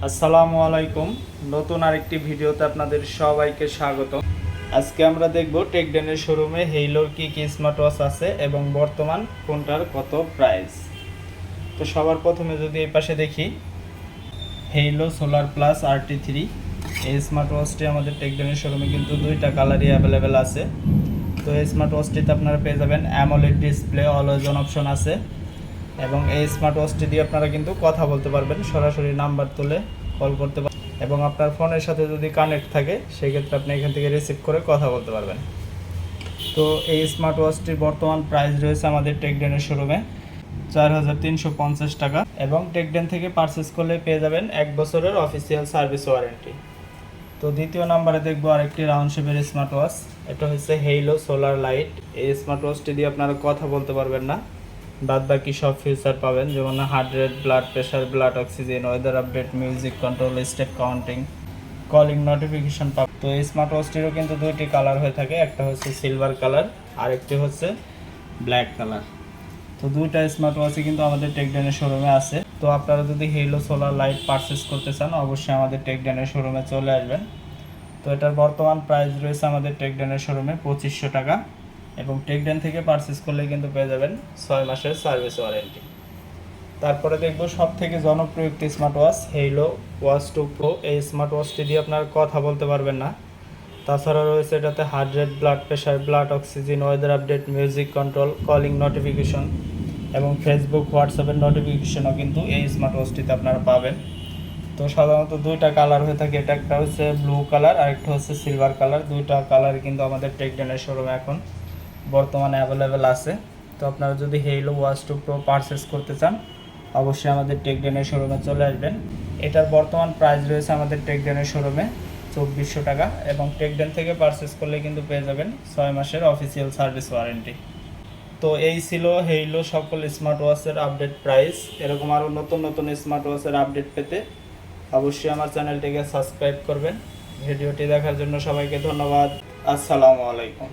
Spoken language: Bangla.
আসসালামু আলাইকুম। নতুন আরেকটি ভিডিওতে আপনাদের সবাইকে স্বাগত। আজকে আমরা দেখব টেকডেনের শোরুমে হেইলোর কি কি স্মার্ট ওয়াচ আছে এবং বর্তমান কোনটার কত প্রাইস। তো সবার প্রথমে যদি এই পাশে দেখি, হেইলো সোলার প্লাস RT3 এই স্মার্ট ওয়াচটি আমাদের টেকডেনের শোরুমে কিন্তু দুইটা কালারই অ্যাভেলেবেল আছে। তো এই স্মার্ট ওয়াচটিতে আপনারা পেয়ে যাবেন AMOLED display, always on option আছে এবং এই স্মার্ট ওয়াচটি দিয়ে আপনারা কিন্তু কথা বলতে পারবেন, সরাসরি নাম্বার তুলে কল করতে পারবেন এবং আপনার ফোনের সাথে যদি কানেক্ট থাকে সেক্ষেত্রে আপনি এখান থেকে রিসিভ করে কথা বলতে পারবেন। তো এই স্মার্ট ওয়াচটির বর্তমান প্রাইস রয়েছে আমাদের টেকডেনের শোরুমে 4350 টাকা এবং টেকডেন থেকে পারচেস করলে পেয়ে যাবেন 1 বছরের অফিসিয়াল সার্ভিস ওয়ারেন্টি। তো দ্বিতীয় নম্বরে দেখবো আরেকটি রাউন্ড শেপের স্মার্ট ওয়াচ। এটা হচ্ছে হেইলো সোলার লাইট। এই স্মার্ট ওয়াচটি দিয়ে আপনারা কথা বলতে পারবেন না, বাদ বাকি সব ফিচার পাবেন, যেমন heart rate, blood pressure, blood oxygen, weather update, music control, step counting, calling notification পাবেন। তো এই স্মার্ট ওয়াচটিরও কিন্তু দুইটি কালার হয়ে থাকে, একটা হচ্ছে সিলভার কালার আর একটি হচ্ছে ব্ল্যাক কালার। তো দুইটা স্মার্ট ওয়াচই কিন্তু আমাদের টেকডেনের শোরুমে আছে। তো আপনারা যদি হেইলো সোলার লাইট পারচেস করতে চান অবশ্যই আমাদের টেকডেনের শোরুমে চলে আসবেন। তো এটার বর্তমান প্রাইস রয়েছে আমাদের টেকডেনের শোরুমে 2500 টাকা এবং টেকডেন থেকে পারচেস করলে কিন্তু পেয়ে যাবেন 6 মাসের সার্ভিস ওয়ারেন্টি। তারপরে দেখব সব থেকে জনপ্রিয় একটি smart watch, Halo watch 2 pro. এই স্মার্ট ওয়াচটি দিয়ে আপনার কথা বলতে পারবেন না, তাছাড়া রয়েছে এটাতে heart rate, blood pressure, blood oxygen, weather update, music control, calling notification এবং ফেসবুক, হোয়াটসঅ্যাপের নোটিফিকেশনও কিন্তু এই স্মার্ট ওয়াচটিতে আপনারা পাবেন। তো সাধারণত দুইটা কালার হয়ে থাকে, এটা একটা হচ্ছে ব্লু কালার আর একটা হচ্ছে সিলভার কালার। দুইটা কালার কিন্তু আমাদের টেকডেনের শোরুমে এখন বর্তমানে অ্যাভেলেবেল আছে। তো আপনারা যদি হেইলো ওয়াচ 2 প্রো পারচেস করতে চান অবশ্যই আমাদের টেকডেনের শোরুমে চলে আসবেন। এটার বর্তমান প্রাইস রয়েছে আমাদের টেকডেনের শোরুমে 2400 টাকা এবং টেকডেন থেকে পারচেস করলে কিন্তু পেয়ে যাবেন 6 মাসের অফিসিয়াল সার্ভিস ওয়ারেন্টি। তো এই ছিল হেইলো সকল স্মার্ট ওয়াচের আপডেট প্রাইস। এরকম আরও নতুন নতুন স্মার্ট ওয়াচের আপডেট পেতে অবশ্যই আমার চ্যানেলটিকে সাবস্ক্রাইব করবেন। ভিডিওটি দেখার জন্য সবাইকে ধন্যবাদ। আসসালামু আলাইকুম।